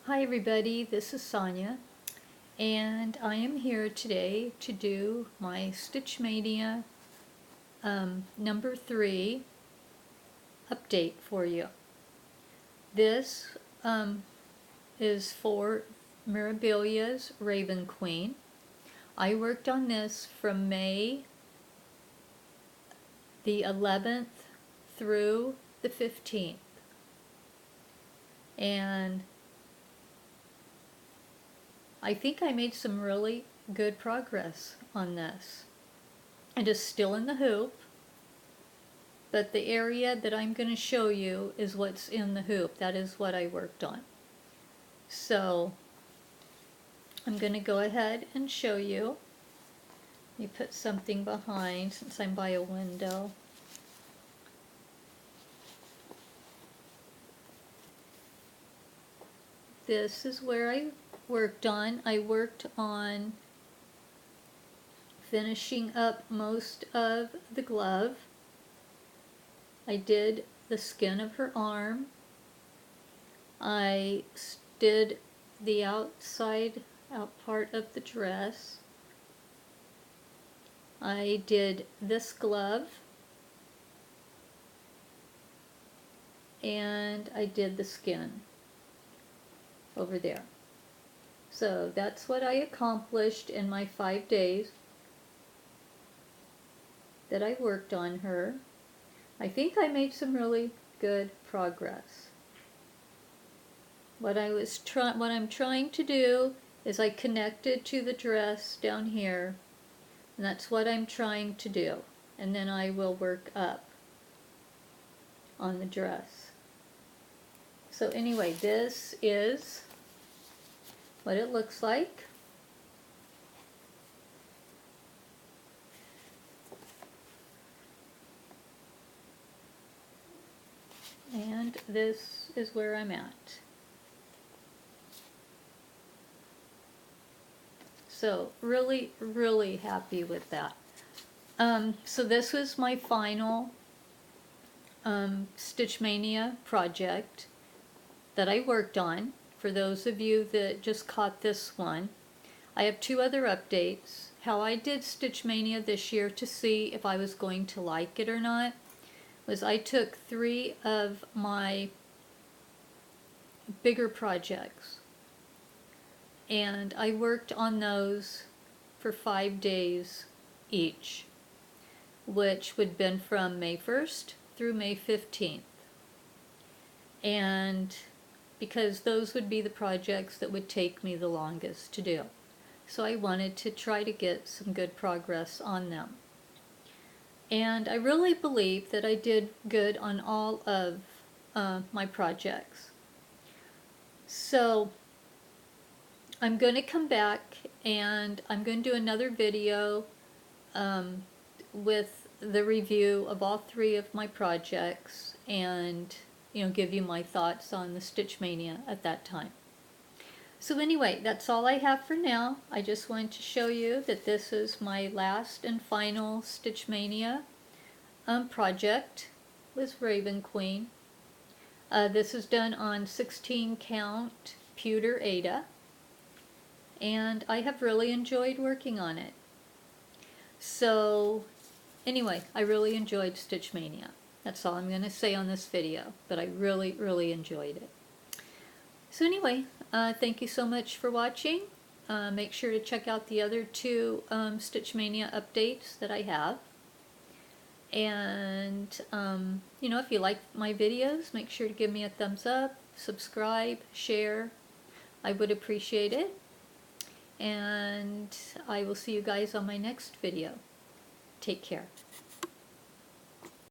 Hi everybody, this is Sonia, and I am here today to do my Stitch-Maynia number 3 update for you. This is for Mirabilia's Raven Queen. I worked on this from May the 11th through the 15th, and I think I made some really good progress on this. It is still in the hoop, but the area that I'm going to show you is what's in the hoop. That is what I worked on. So I'm going to go ahead and show you. You put something behind since I'm by a window. This is where I worked on. I worked on finishing up most of the glove. I did the skin of her arm. I did the out part of the dress. I did this glove. And I did the skin over there. So that's what I accomplished in my 5 days that I worked on her. I think I made some really good progress. What I'm trying to do is I connected to the dress down here, and that's what I'm trying to do. And then I will work up on the dress. So anyway, this is what it looks like. And this is where I'm at. So really, really happy with that. So this was my final Stitch-Maynia project that I worked on. For those of you that just caught this one, I have 2 other updates. How I did Stitch-Maynia this year to see if I was going to like it or not was I took 3 of my bigger projects and I worked on those for 5 days each, which would have been from May 1st through May 15th. And because those would be the projects that would take me the longest to do. So I wanted to try to get some good progress on them. And I really believe that I did good on all of my projects. So I'm going to come back and I'm going to do another video with the review of all 3 of my projects and give you my thoughts on the Stitch-Maynia at that time. So anyway, that's all I have for now. I just wanted to show you that this is my last and final Stitch-Maynia project with Raven Queen. This is done on 16 count pewter Aida, and I have really enjoyed working on it. So anyway, I really enjoyed Stitch-Maynia. That's all I'm going to say on this video, but I really, really enjoyed it. So anyway, thank you so much for watching. Make sure to check out the other 2 Stitch-Maynia updates that I have. And, if you like my videos, make sure to give me a thumbs up, subscribe, share. I would appreciate it. And I will see you guys on my next video. Take care.